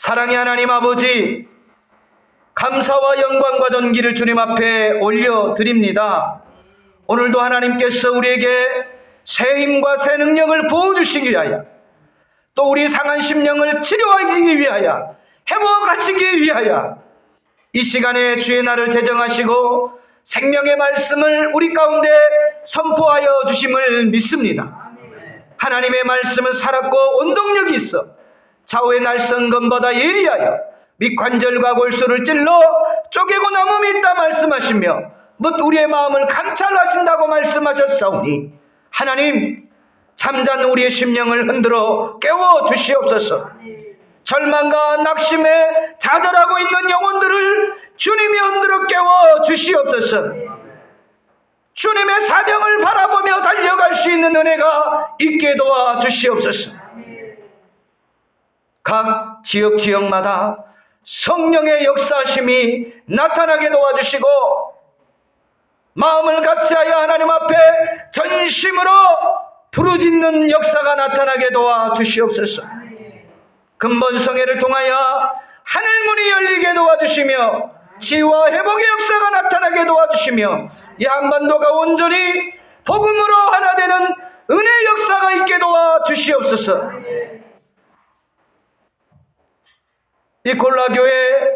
사랑의 하나님 아버지, 감사와 영광과 존귀를 주님 앞에 올려드립니다. 오늘도 하나님께서 우리에게 새 힘과 새 능력을 부어주시기 위하여, 또 우리 상한 심령을 치료하기 위하여, 회복하시기 위하여 이 시간에 주의 날을 제정하시고 생명의 말씀을 우리 가운데 선포하여 주심을 믿습니다. 하나님의 말씀은 살았고 원동력이 있어 좌우의 날성검보다 예리하여 및 관절과 골수를 찔러 쪼개고 남음이 있다 말씀하시며 뭇 우리의 마음을 감찰하신다고 말씀하셨사오니, 하나님, 잠잔 우리의 심령을 흔들어 깨워 주시옵소서. 절망과 낙심에 좌절하고 있는 영혼들을 주님이 흔들어 깨워 주시옵소서. 주님의 사명을 바라보며 달려갈 수 있는 은혜가 있게 도와 주시옵소서. 각 지역마다 성령의 역사심이 나타나게 도와주시고, 마음을 같이하여 하나님 앞에 전심으로 부르짖는 역사가 나타나게 도와주시옵소서. 근본성회를 통하여 하늘문이 열리게 도와주시며 치유와 회복의 역사가 나타나게 도와주시며 이 한반도가 온전히 복음으로 하나 되는 은혜의 역사가 있게 도와주시옵소서. 이 콜라교회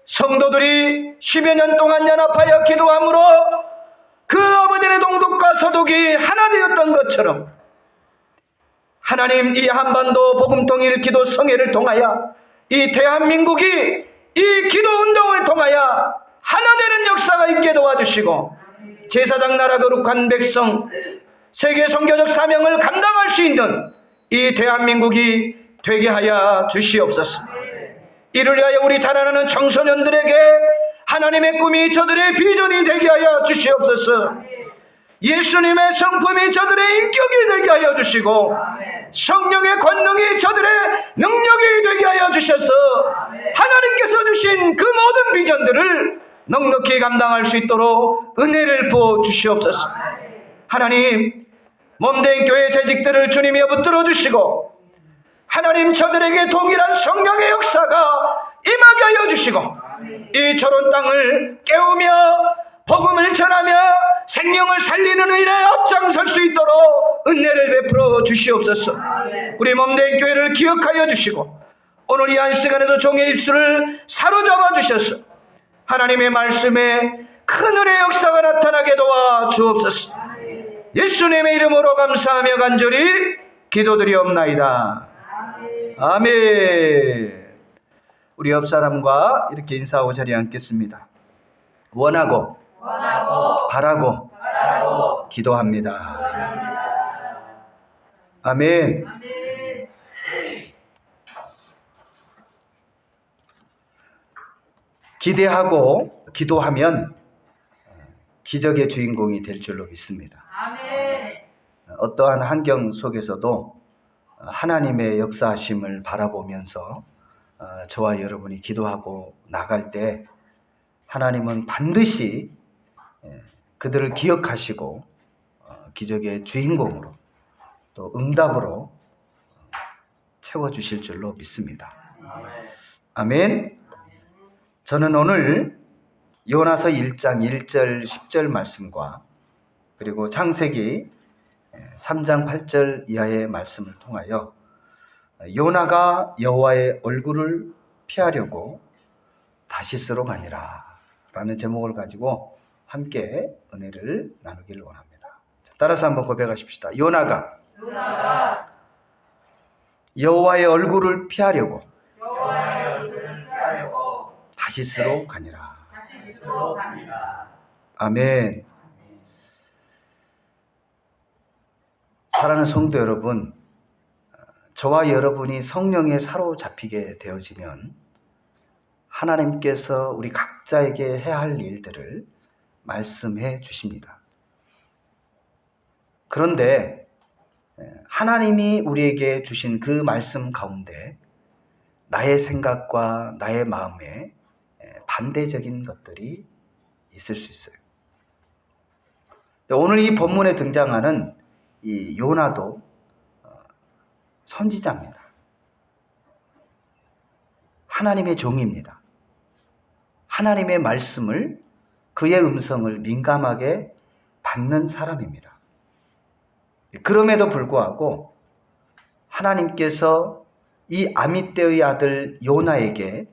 성도들이 10여 년 동안 연합하여 기도함으로 그 아버지의 동독과 서독이 하나 되었던 것처럼, 하나님, 이 한반도 복음통일 기도 성회를 통하여 이 대한민국이 이 기도 운동을 통하여 하나 되는 역사가 있게 도와주시고, 제사장 나라 거룩한 백성 세계 선교적 사명을 감당할 수 있는 이 대한민국이 되게 하여 주시옵소서. 이를 위하여 우리 자라나는 청소년들에게 하나님의 꿈이 저들의 비전이 되게 하여 주시옵소서. 예수님의 성품이 저들의 인격이 되게 하여 주시고, 성령의 권능이 저들의 능력이 되게 하여 주셔서 하나님께서 주신 그 모든 비전들을 넉넉히 감당할 수 있도록 은혜를 부어 주시옵소서. 하나님, 몸된 교회 재직들을 주님이 붙들어 주시고, 하나님, 저들에게 동일한 성령의 역사가 임하게 하여 주시고, 이 저런 땅을 깨우며 복음을 전하며 생명을 살리는 일에 앞장설 수 있도록 은혜를 베풀어 주시옵소서. 우리 몸된 교회를 기억하여 주시고, 오늘 이 한 시간에도 종의 입술을 사로잡아 주셔서 하나님의 말씀에 큰 은혜의 역사가 나타나게 도와 주옵소서. 예수님의 이름으로 감사하며 간절히 기도드리옵나이다. 아멘. 우리 옆 사람과 이렇게 인사하고 자리에 앉겠습니다. 원하고 바라고 기도합니다. 아멘. 기대하고 기도하면 기적의 주인공이 될 줄로 믿습니다. 어떠한 환경 속에서도 하나님의 역사하심을 바라보면서 저와 여러분이 기도하고 나갈 때 하나님은 반드시 그들을 기억하시고 기적의 주인공으로 또 응답으로 채워주실 줄로 믿습니다. 아멘. 저는 오늘 요나서 1장 1절 10절 말씀과 그리고 창세기 3장 8절 이하의 말씀을 통하여 요나가 여호와의 얼굴을 피하려고 다시스로 가니라 라는 제목을 가지고 함께 은혜를 나누기를 원합니다. 따라서 한번 고백하십시다. 요나가 여호와의 얼굴을 피하려고 다시스로 가니라. 아멘. 사랑하는 성도 여러분, 저와 여러분이 성령에 사로잡히게 되어지면 하나님께서 우리 각자에게 해야 할 일들을 말씀해 주십니다. 그런데 하나님이 우리에게 주신 그 말씀 가운데 나의 생각과 나의 마음에 반대적인 것들이 있을 수 있어요. 오늘 이 본문에 등장하는 이 요나도 선지자입니다. 하나님의 종입니다. 하나님의 말씀을, 그의 음성을 민감하게 받는 사람입니다. 그럼에도 불구하고 하나님께서 이 아미떼의 아들 요나에게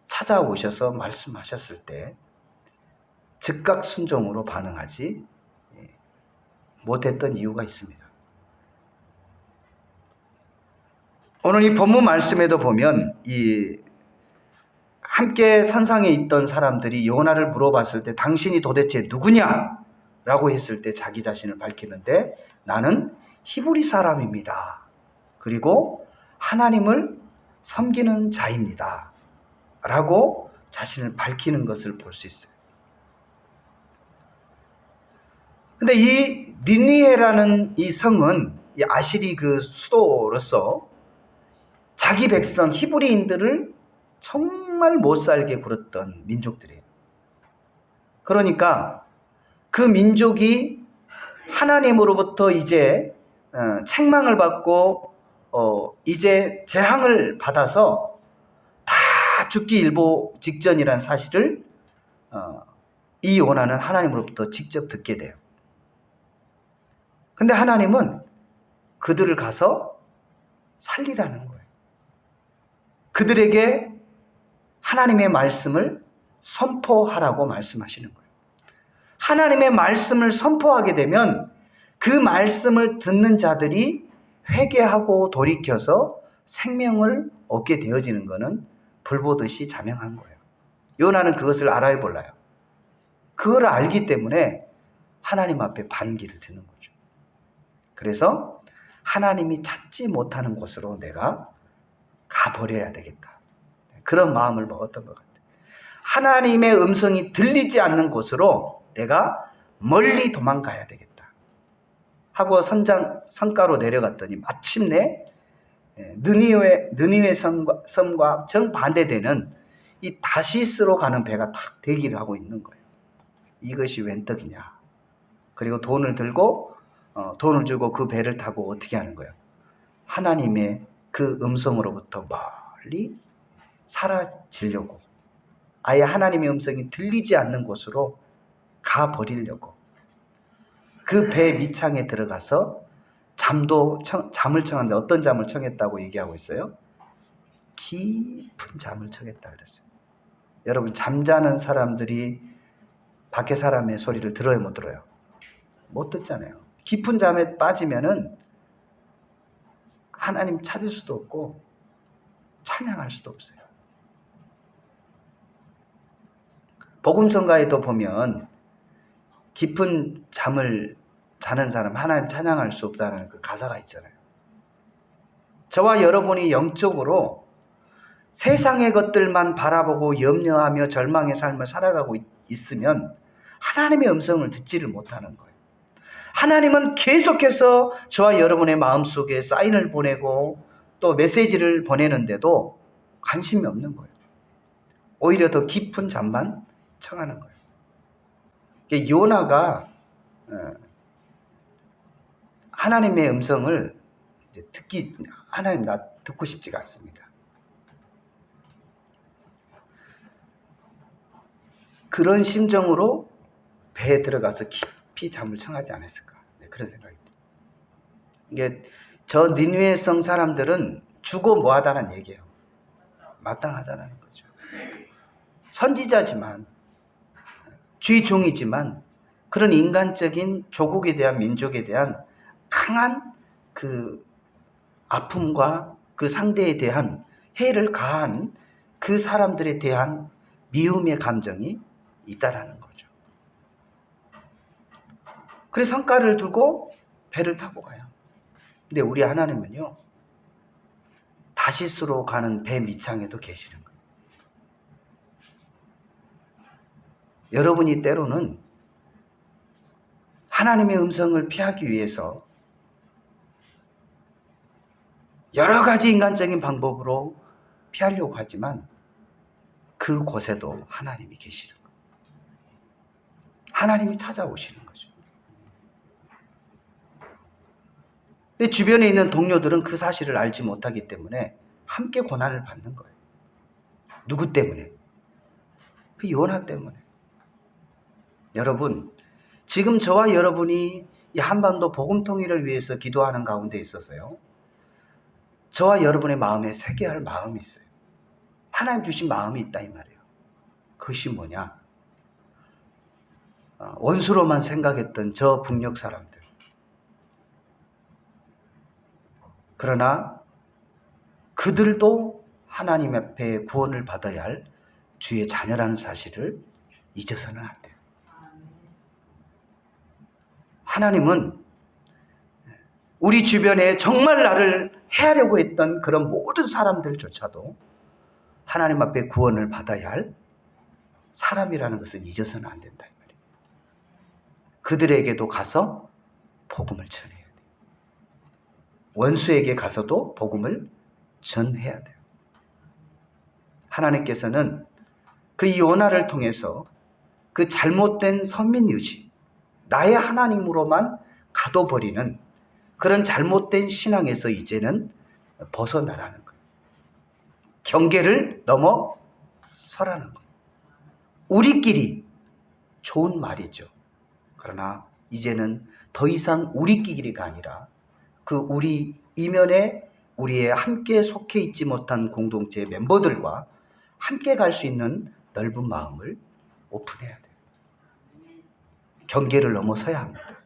찾아오셔서 말씀하셨을 때 즉각 순종으로 반응하지 못했던 이유가 있습니다. 오늘 이 본문 말씀에도 보면 이 함께 산상에 있던 사람들이 요나를 물어봤을 때 당신이 도대체 누구냐? 라고 했을 때 자기 자신을 밝히는데 나는 히브리 사람입니다. 그리고 하나님을 섬기는 자입니다. 라고 자신을 밝히는 것을 볼 수 있어요. 근데 이 니느웨라는 이 성은 이 아시리 그 수도로서 자기 백성 히브리인들을 정말 못 살게 굴었던 민족들이에요. 그러니까 그 민족이 하나님으로부터 이제 책망을 받고 이제 재앙을 받아서 다 죽기 일보 직전이라는 사실을 이 요나는 하나님으로부터 직접 듣게 돼요. 근데 하나님은 그들을 가서 살리라는 거예요. 그들에게 하나님의 말씀을 선포하라고 말씀하시는 거예요. 하나님의 말씀을 선포하게 되면 그 말씀을 듣는 자들이 회개하고 돌이켜서 생명을 얻게 되어지는 것은 불보듯이 자명한 거예요. 요나는 그것을 알아야 몰라요. 그걸 알기 때문에 하나님 앞에 반기를 드는 거죠. 그래서 하나님이 찾지 못하는 곳으로 내가 가버려야 되겠다. 그런 마음을 먹었던 것 같아요. 하나님의 음성이 들리지 않는 곳으로 내가 멀리 도망가야 되겠다 하고 성가로 내려갔더니 마침내 느니웨 섬과 정반대되는 이 다시스로 가는 배가 탁 대기를 하고 있는 거예요. 이것이 웬 떡이냐. 그리고 돈을 주고 그 배를 타고 어떻게 하는 거예요? 하나님의 그 음성으로부터 멀리 사라지려고, 아예 하나님의 음성이 들리지 않는 곳으로 가버리려고 그 배 밑창에 들어가서 잠을 청하는데 어떤 잠을 청했다고 얘기하고 있어요? 깊은 잠을 청했다 그랬어요. 여러분, 잠자는 사람들이 밖에 사람의 소리를 들어요, 못 들어요? 못 듣잖아요. 깊은 잠에 빠지면은 하나님 찾을 수도 없고 찬양할 수도 없어요. 복음성가에도 보면 깊은 잠을 자는 사람 하나님 찬양할 수 없다는 그 가사가 있잖아요. 저와 여러분이 영적으로 세상의 것들만 바라보고 염려하며 절망의 삶을 살아가고 있으면 하나님의 음성을 듣지를 못하는 거예요. 하나님은 계속해서 저와 여러분의 마음속에 사인을 보내고 또 메시지를 보내는데도 관심이 없는 거예요. 오히려 더 깊은 잠만 청하는 거예요. 요나가 하나님의 음성을 하나님 나 듣고 싶지가 않습니다. 그런 심정으로 배에 들어가서 깊이 잠을 청하지 않았을까? 그런 생각이 듭니다. 이게 저 니느웨 성 사람들은 주고 뭐하다는 얘기예요. 마땅하다는 거죠. 선지자지만 쥐종이지만 그런 인간적인 조국에 대한, 민족에 대한 강한 그 아픔과 그 상대에 대한 해를 가한 그 사람들에 대한 미움의 감정이 있다라는 거죠. 그래서 성가를 두고 배를 타고 가요. 근데 우리 하나님은요, 다시스로 가는 배 밑창에도 계시는 거예요. 여러분이 때로는 하나님의 음성을 피하기 위해서 여러 가지 인간적인 방법으로 피하려고 하지만 그곳에도 하나님이 계시는 거예요. 하나님이 찾아오시는 거죠. 근데 주변에 있는 동료들은 그 사실을 알지 못하기 때문에 함께 고난을 받는 거예요. 누구 때문에? 그 요나 때문에. 여러분, 지금 저와 여러분이 이 한반도 복음 통일을 위해서 기도하는 가운데 있어서요, 저와 여러분의 마음에 새겨야 할 마음이 있어요. 하나님 주신 마음이 있다 이 말이에요. 그것이 뭐냐? 원수로만 생각했던 저 북녘 사람들. 그러나 그들도 하나님 앞에 구원을 받아야 할 주의 자녀라는 사실을 잊어서는 안 돼요. 하나님은 우리 주변에 정말 나를 해하려고 했던 그런 모든 사람들조차도 하나님 앞에 구원을 받아야 할 사람이라는 것을 잊어서는 안 된다. 이 말이에요. 그들에게도 가서 복음을 전해야 돼요. 원수에게 가서도 복음을 전해야 돼요. 하나님께서는 그 요나를 통해서 그 잘못된 선민의식, 나의 하나님으로만 가둬버리는 그런 잘못된 신앙에서 이제는 벗어나라는 거예요. 경계를 넘어서라는 거예요. 우리끼리 좋은 말이죠. 그러나 이제는 더 이상 우리끼리가 아니라 그 우리 이면에 우리의 함께 속해 있지 못한 공동체 멤버들과 함께 갈 수 있는 넓은 마음을 오픈해야 돼요. 경계를 넘어서야 합니다.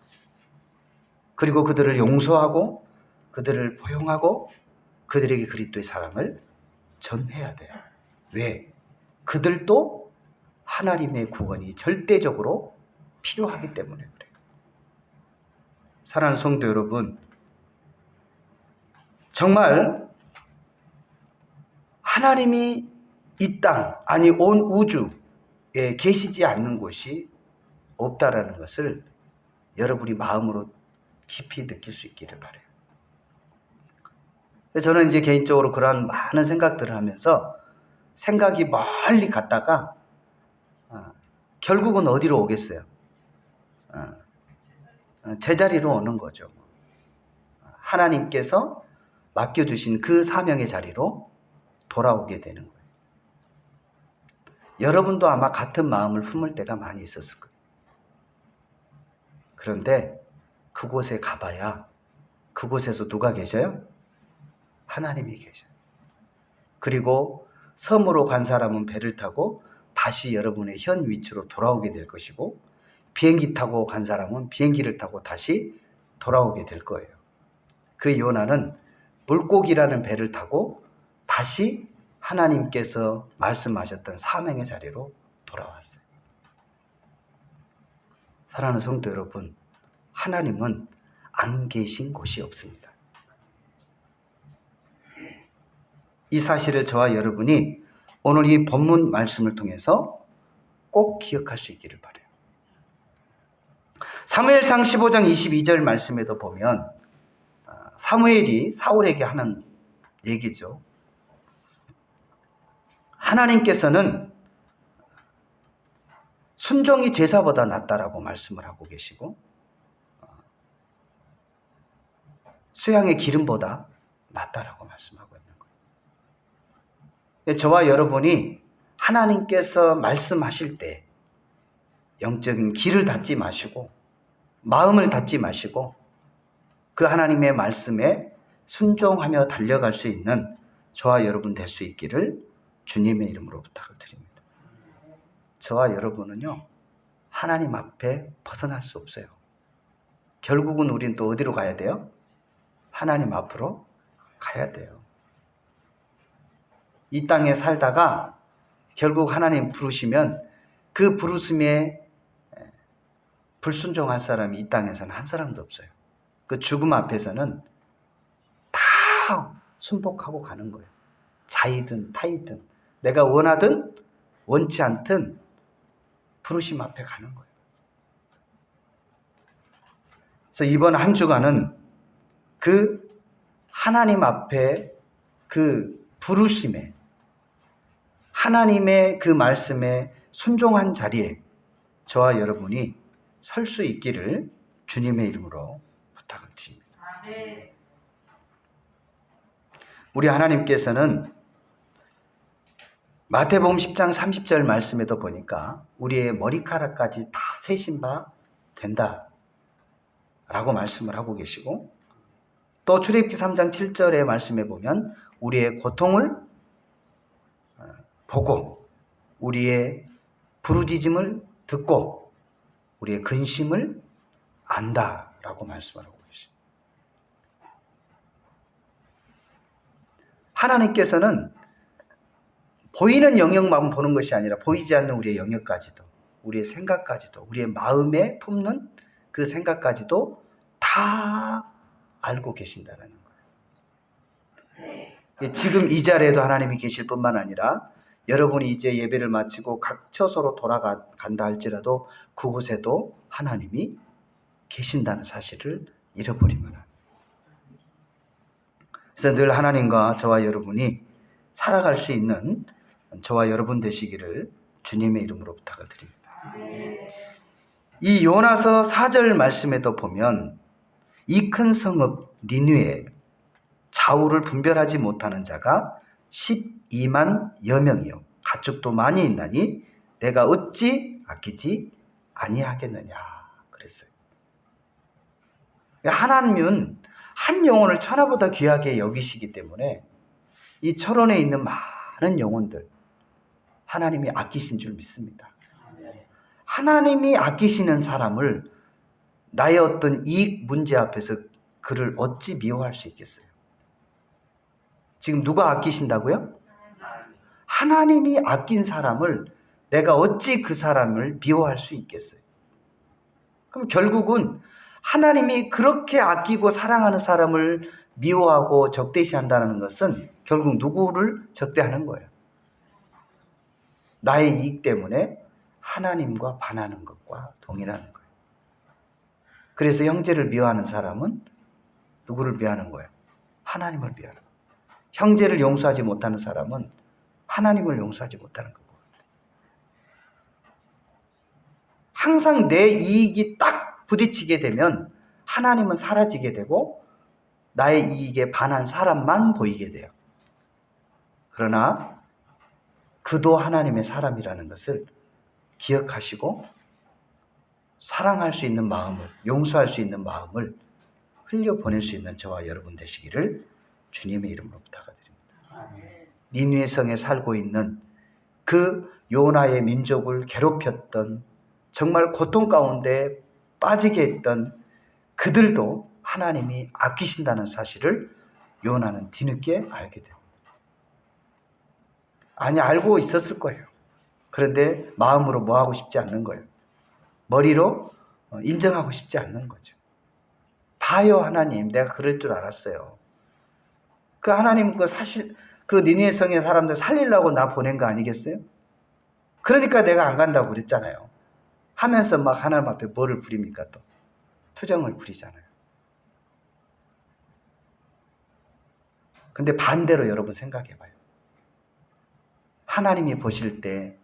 그리고 그들을 용서하고 그들을 포용하고 그들에게 그리스도의 사랑을 전해야 돼요. 왜? 그들도 하나님의 구원이 절대적으로 필요하기 때문에 그래요. 사랑하는 성도 여러분, 정말 하나님이 이 땅, 아니 온 우주에 계시지 않는 곳이 없다라는 것을 여러분이 마음으로 깊이 느낄 수 있기를 바라요. 저는 이제 개인적으로 그러한 많은 생각들을 하면서 생각이 멀리 갔다가 결국은 어디로 오겠어요? 제자리로 오는 거죠. 하나님께서 맡겨주신 그 사명의 자리로 돌아오게 되는 거예요. 여러분도 아마 같은 마음을 품을 때가 많이 있었을 거예요. 그런데 그곳에 가봐야 그곳에서 누가 계셔요? 하나님이 계셔요. 그리고 섬으로 간 사람은 배를 타고 다시 여러분의 현 위치로 돌아오게 될 것이고, 비행기 타고 간 사람은 비행기를 타고 다시 돌아오게 될 거예요. 그 요나는 물고기라는 배를 타고 다시 하나님께서 말씀하셨던 사명의 자리로 돌아왔어요. 사랑하는 성도 여러분, 하나님은 안 계신 곳이 없습니다. 이 사실을 저와 여러분이 오늘 이 본문 말씀을 통해서 꼭 기억할 수 있기를 바라요. 사무엘상 15장 22절 말씀에도 보면 사무엘이 사울에게 하는 얘기죠. 하나님께서는 순종이 제사보다 낫다라고 말씀을 하고 계시고, 수양의 기름보다 낫다라고 말씀하고 있는 거예요. 저와 여러분이 하나님께서 말씀하실 때 영적인 길을 닫지 마시고 마음을 닫지 마시고 그 하나님의 말씀에 순종하며 달려갈 수 있는 저와 여러분 될 수 있기를 주님의 이름으로 부탁을 드립니다. 저와 여러분은요, 하나님 앞에 벗어날 수 없어요. 결국은 우리는 또 어디로 가야 돼요? 하나님 앞으로 가야 돼요. 이 땅에 살다가 결국 하나님 부르시면 그 부르심에 불순종할 사람이 이 땅에서는 한 사람도 없어요. 그 죽음 앞에서는 다 순복하고 가는 거예요. 자이든 타이든 내가 원하든 원치 않든 부르심 앞에 가는 거예요. 그래서 이번 한 주간은 그 하나님 앞에 그 부르심에, 하나님의 그 말씀에 순종한 자리에 저와 여러분이 설 수 있기를 주님의 이름으로 부탁을 드립니다. 우리 하나님께서는 마태복음 10장 30절 말씀에도 보니까 우리의 머리카락까지 다 세신 바 된다 라고 말씀을 하고 계시고, 또 출애굽기 3장 7절의 말씀에 보면 우리의 고통을 보고 우리의 부르짖음을 듣고 우리의 근심을 안다라고 말씀을 하고 계십니다. 하나님께서는 보이는 영역만 보는 것이 아니라 보이지 않는 우리의 영역까지도, 우리의 생각까지도, 우리의 마음에 품는 그 생각까지도 다 알고 계신다는 거예요. 지금 이 자리에도 하나님이 계실 뿐만 아니라 여러분이 이제 예배를 마치고 각 처소로 돌아간다 할지라도 그곳에도 하나님이 계신다는 사실을 잃어버리면 합니다. 그래서 늘 하나님과 저와 여러분이 살아갈 수 있는 저와 여러분 되시기를 주님의 이름으로 부탁을 드립니다. 이 요나서 4절 말씀에도 보면 이 큰 성읍 니느웨에 좌우를 분별하지 못하는 자가 12만여 명이요 가축도 많이 있나니 내가 어찌 아끼지 아니하겠느냐 그랬어요. 하나님은 한 영혼을 천하보다 귀하게 여기시기 때문에 이 철원에 있는 많은 영혼들 하나님이 아끼신 줄 믿습니다. 하나님이 아끼시는 사람을 나의 어떤 이익 문제 앞에서 그를 어찌 미워할 수 있겠어요? 지금 누가 아끼신다고요? 하나님이 아낀 사람을 내가 어찌 그 사람을 미워할 수 있겠어요? 그럼 결국은 하나님이 그렇게 아끼고 사랑하는 사람을 미워하고 적대시한다는 것은 결국 누구를 적대하는 거예요? 나의 이익 때문에 하나님과 반하는 것과 동일한 거예요. 그래서 형제를 미워하는 사람은 누구를 미워하는 거예요? 하나님을 미워하는 거예요. 형제를 용서하지 못하는 사람은 하나님을 용서하지 못하는 거고. 항상 내 이익이 딱 부딪히게 되면 하나님은 사라지게 되고 나의 이익에 반한 사람만 보이게 돼요. 그러나 그도 하나님의 사람이라는 것을 기억하시고 사랑할 수 있는 마음을, 용서할 수 있는 마음을 흘려보낼 수 있는 저와 여러분 되시기를 주님의 이름으로 부탁드립니다. 니느웨 성에 살고 있는 그 요나의 민족을 괴롭혔던, 정말 고통 가운데 빠지게 했던 그들도 하나님이 아끼신다는 사실을 요나는 뒤늦게 알게 됩니다. 아니, 알고 있었을 거예요. 그런데 마음으로 뭐 하고 싶지 않는 거예요. 머리로 인정하고 싶지 않는 거죠. 봐요, 하나님, 내가 그럴 줄 알았어요. 그 하나님 사실 그 니느웨 성의 사람들 살리려고 나 보낸 거 아니겠어요? 그러니까 내가 안 간다고 그랬잖아요. 하면서 막 하나님 앞에 뭐를 부립니까? 또 투정을 부리잖아요. 근데 반대로 여러분 생각해봐요. 하나님이 보실 때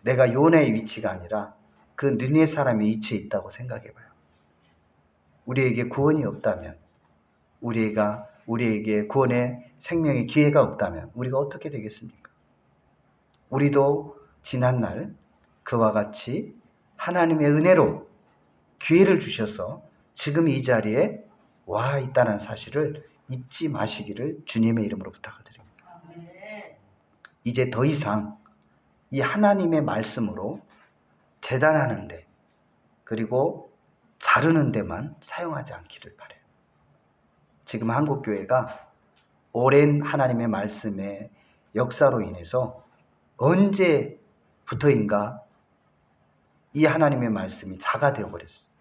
내가 요나의 위치가 아니라 그 니느웨 사람의 위치에 있다고 생각해봐요. 우리에게 구원이 없다면, 우리에게 구원의 생명의 기회가 없다면 우리가 어떻게 되겠습니까? 우리도 지난날 그와 같이 하나님의 은혜로 기회를 주셔서 지금 이 자리에 와 있다는 사실을 잊지 마시기를 주님의 이름으로 부탁을 드립니다. 이제 더 이상 이 하나님의 말씀으로 재단하는데 그리고 자르는 데만 사용하지 않기를 바라요. 지금 한국교회가 오랜 하나님의 말씀의 역사로 인해서 언제부터인가 이 하나님의 말씀이 자가 되어버렸어요.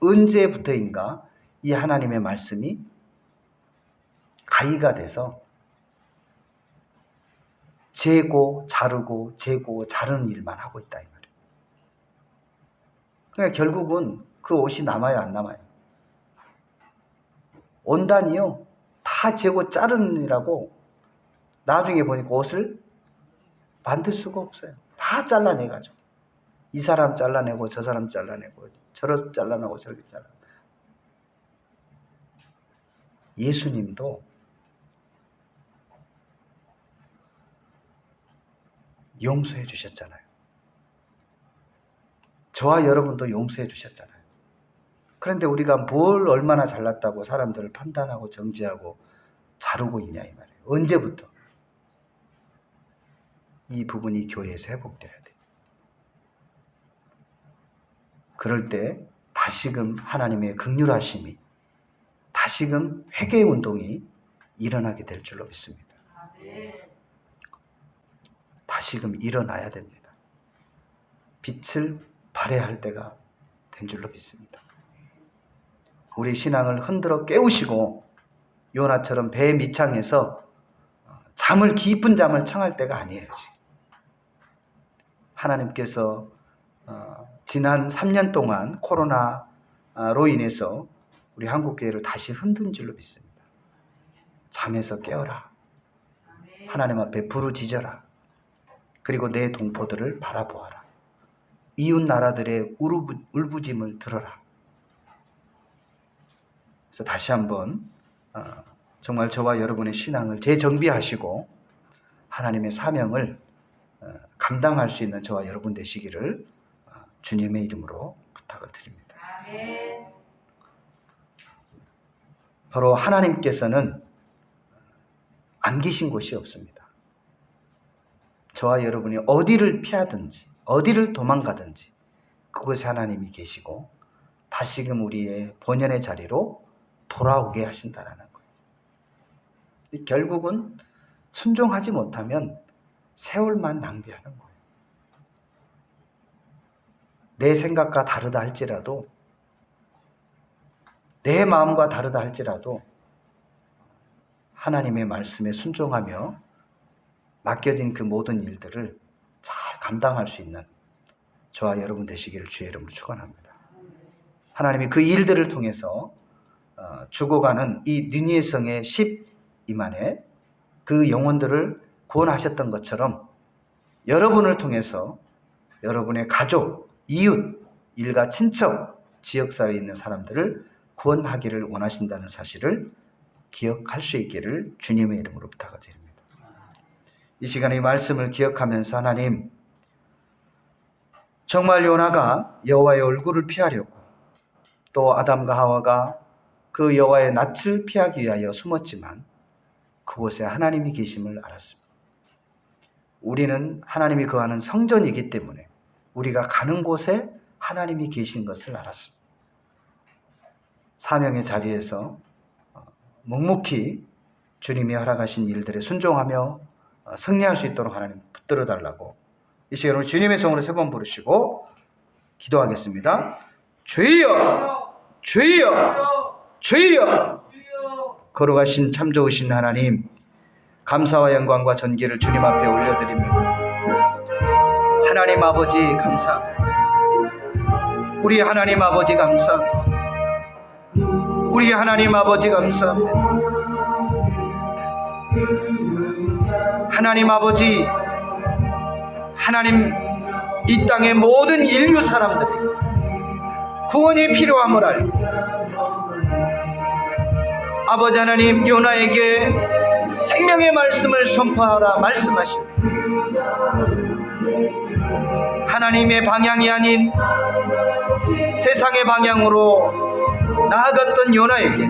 언제부터인가 이 하나님의 말씀이 가위가 돼서 재고 자르고 재고 자르는 일만 하고 있다 이 말이에요. 그러니까 결국은 그 옷이 남아요, 안 남아요? 온단이요 다 재고 자르는 일이라고 나중에 보니까 옷을 만들 수가 없어요. 다 잘라내가지고 이 사람 잘라내고 저 사람 잘라내고 저렇게 잘라내고 저렇게 잘라내고. 예수님도 용서해 주셨잖아요. 저와 여러분도 용서해 주셨잖아요. 그런데 우리가 뭘 얼마나 잘났다고 사람들을 판단하고 정죄하고 자르고 있냐 이 말이에요. 언제부터? 이 부분이 교회에서 회복돼야 돼요. 그럴 때 다시금 하나님의 긍휼하심이, 다시금 회개 운동이 일어나게 될 줄로 믿습니다. 다시금 일어나야 됩니다. 빛을 발해야 할 때가 된 줄로 믿습니다. 우리 신앙을 흔들어 깨우시고 요나처럼 배 밑창에서 깊은 잠을 청할 때가 아니에요. 하나님께서 지난 3년 동안 코로나로 인해서 우리 한국교회를 다시 흔든 줄로 믿습니다. 잠에서 깨어라. 하나님 앞에 부르짖어라. 그리고 내 동포들을 바라보아라. 이웃 나라들의 울부짐을 들어라. 그래서 다시 한번 정말 저와 여러분의 신앙을 재정비하시고 하나님의 사명을 감당할 수 있는 저와 여러분 되시기를 주님의 이름으로 부탁을 드립니다. 바로 하나님께서는 안 계신 곳이 없습니다. 저와 여러분이 어디를 피하든지 어디를 도망가든지 그곳에 하나님이 계시고 다시금 우리의 본연의 자리로 돌아오게 하신다라는 거예요. 결국은 순종하지 못하면 세월만 낭비하는 거예요. 내 생각과 다르다 할지라도, 내 마음과 다르다 할지라도 하나님의 말씀에 순종하며 맡겨진 그 모든 일들을 잘 감당할 수 있는 저와 여러분 되시기를 주의 이름으로 축원합니다. 하나님이 그 일들을 통해서 죽어가는 이 니느웨 성의 12만에 그 영혼들을 구원하셨던 것처럼 여러분을 통해서 여러분의 가족, 이웃, 일가, 친척, 지역사회에 있는 사람들을 구원하기를 원하신다는 사실을 기억할 수 있기를 주님의 이름으로 부탁을 드립니다. 이 시간에 이 말씀을 기억하면서 하나님, 정말 요나가 여호와의 얼굴을 피하려고 또 아담과 하와가 그 여호와의 낯을 피하기 위하여 숨었지만 그곳에 하나님이 계심을 알았습니다. 우리는 하나님이 거하는 성전이기 때문에 우리가 가는 곳에 하나님이 계신 것을 알았습니다. 사명의 자리에서 묵묵히 주님이 허락하신 일들에 순종하며 승리할 수 있도록 하나님 붙들어 달라고 이 시간으로 주님의 성으로 3번 부르시고 기도하겠습니다. 주여, 주여, 주여. 걸어가신 참 좋으신 하나님, 감사와 영광과 존귀를 주님 앞에 올려드립니다. 하나님 아버지 감사합니다. 우리 하나님 아버지 감사합니다. 우리 하나님 아버지 감사합니다. 하나님 아버지, 하나님 이 땅의 모든 인류 사람들이 구원이 필요함을 알고 아버지 하나님 요나에게 생명의 말씀을 선포하라 말씀하십니다. 하나님의 방향이 아닌 세상의 방향으로 나아갔던 요나에게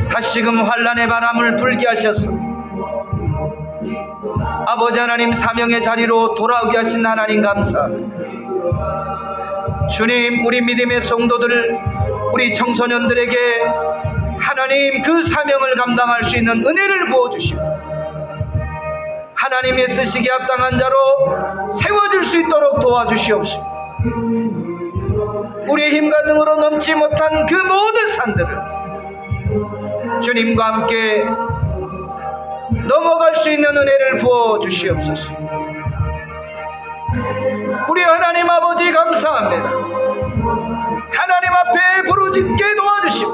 다시금 환란의 바람을 불게 하셔서 아버지 하나님 사명의 자리로 돌아오게 하신 하나님 감사합니다. 주님, 우리 믿음의 성도들, 우리 청소년들에게 하나님 그 사명을 감당할 수 있는 은혜를 부어주시고 하나님의 쓰시기에 합당한 자로 세워질 수 있도록 도와주시옵시고 우리의 힘과 능으로 넘지 못한 그 모든 산들을 주님과 함께 넘어갈 수 있는 은혜를 부어주시옵소서. 우리 하나님 아버지 감사합니다. 하나님 앞에 부르짖게 도와주시고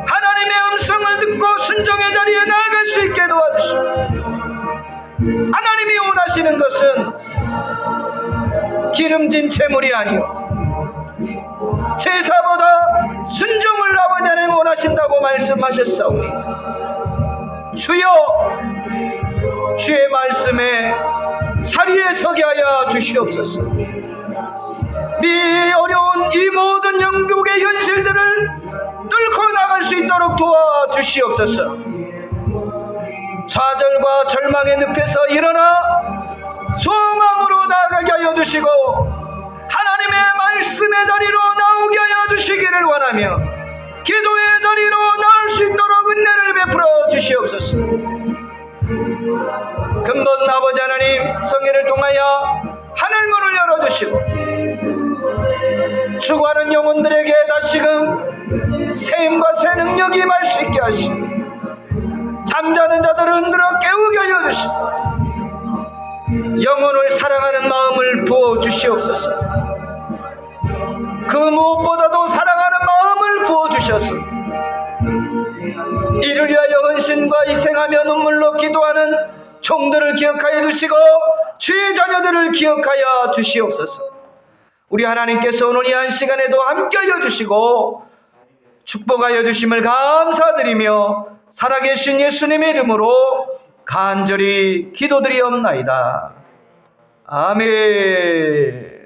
하나님의 음성을 듣고 순종의 자리에 나아갈 수 있게 도와주시고 하나님이 원하시는 것은 기름진 재물이 아니요 제사보다 순종을 아버지 하나님 원하신다고 말씀하셨사오니 주여 주의 말씀에 자리에 서게 하여 주시옵소서. 이 어려운 이 모든 영국의 현실들을 뚫고 나갈 수 있도록 도와주시옵소서. 좌절과 절망의 늪에서 일어나 소망으로 나아가게 하여 주시고 하나님의 말씀의 자리로 나오게 하여 주시기를 원하며 기도의 자리로 나올 수 있도록 은혜를 베풀어 주시옵소서. 근본 아버지 하나님, 성회를 통하여 하늘문을 열어주시고 죽어가는 영혼들에게 다시금 세임과 새 능력이 임할 수 있게 하시고 잠자는 자들을 흔들어 깨우게 하여 주시고 영혼을 사랑하는 마음을 부어주시옵소서. 그 무엇보다도 사랑하는 마음을 부어주셔서 이를 위하여 헌신과 희생하며 눈물로 기도하는 종들을 기억하여 주시고 주의 자녀들을 기억하여 주시옵소서. 우리 하나님께서 오늘 이 한 시간에도 함께하여 주시고 축복하여 주심을 감사드리며 살아계신 예수님의 이름으로 간절히 기도드리옵나이다. 아멘.